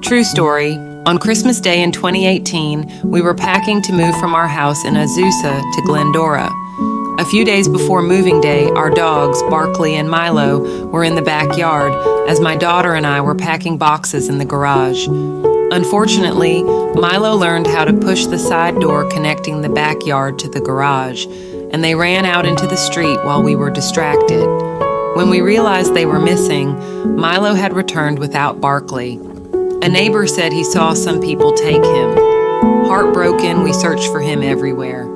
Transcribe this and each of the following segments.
True story. On Christmas Day in 2018, we were packing to move from our house in Azusa to Glendora. A few days before moving day, our dogs, Barkley and Milo, were in the backyard as my daughter and I were packing boxes in the garage. Unfortunately, Milo learned how to push the side door connecting the backyard to the garage, and they ran out into the street while we were distracted. When we realized they were missing, Milo had returned without Barkley. A neighbor said he saw some people take him. Heartbroken, we searched for him everywhere.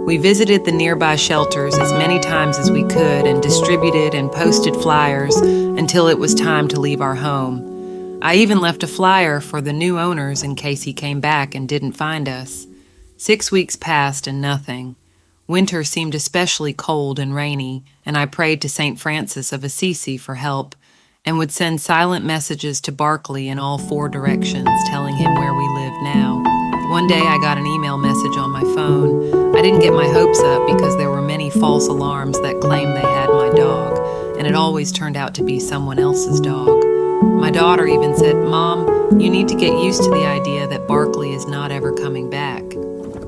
We visited the nearby shelters as many times as we could and distributed and posted flyers until it was time to leave our home. I even left a flyer for the new owners in case he came back and didn't find us. 6 weeks passed and nothing. Winter seemed especially cold and rainy, and I prayed to St. Francis of Assisi for help and would send silent messages to Barkley in all 4 directions telling him where we lived now. One day I got an email message on my phone. I didn't get my hopes up because there were many false alarms that claimed they had my dog, and it always turned out to be someone else's dog. My daughter even said, "Mom, you need to get used to the idea that Barkley is not ever coming back."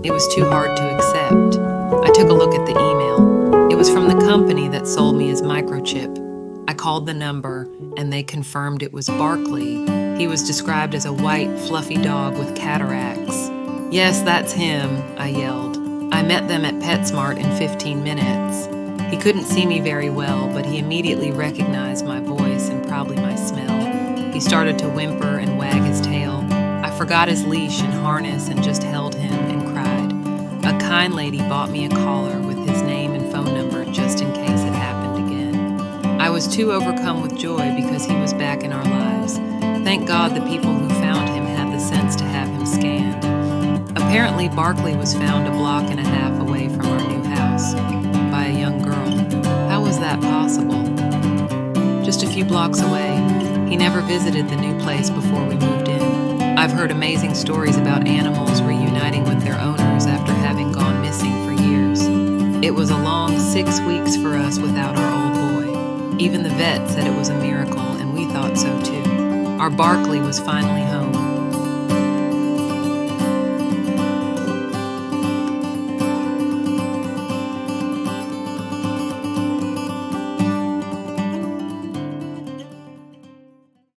It was too hard to accept. I took a look at the email. It was from the company that sold me his microchip. I called the number, and they confirmed it was Barkley. He was described as a white, fluffy dog with cataracts. "Yes, that's him," I yelled. I met them at PetSmart in 15 minutes. He couldn't see me very well, but he immediately recognized my voice and probably my smell. He started to whimper and wag his tail. I forgot his leash and harness and just held him and cried. A kind lady bought me a collar with his name and phone number just in case it happened again. I was too overcome with joy because he was back in our lives. Thank God the people who found him had the sense to have him scanned. Apparently, Barkley was found a block and a half away from our new house by a young girl. How was that possible? Just a few blocks away. He never visited the new place before we moved in. I've heard amazing stories about animals reuniting with their owners after having gone missing for years. It was a long 6 weeks for us without our old boy. Even the vet said it was a miracle, and we thought so too. Our Barkley was finally home.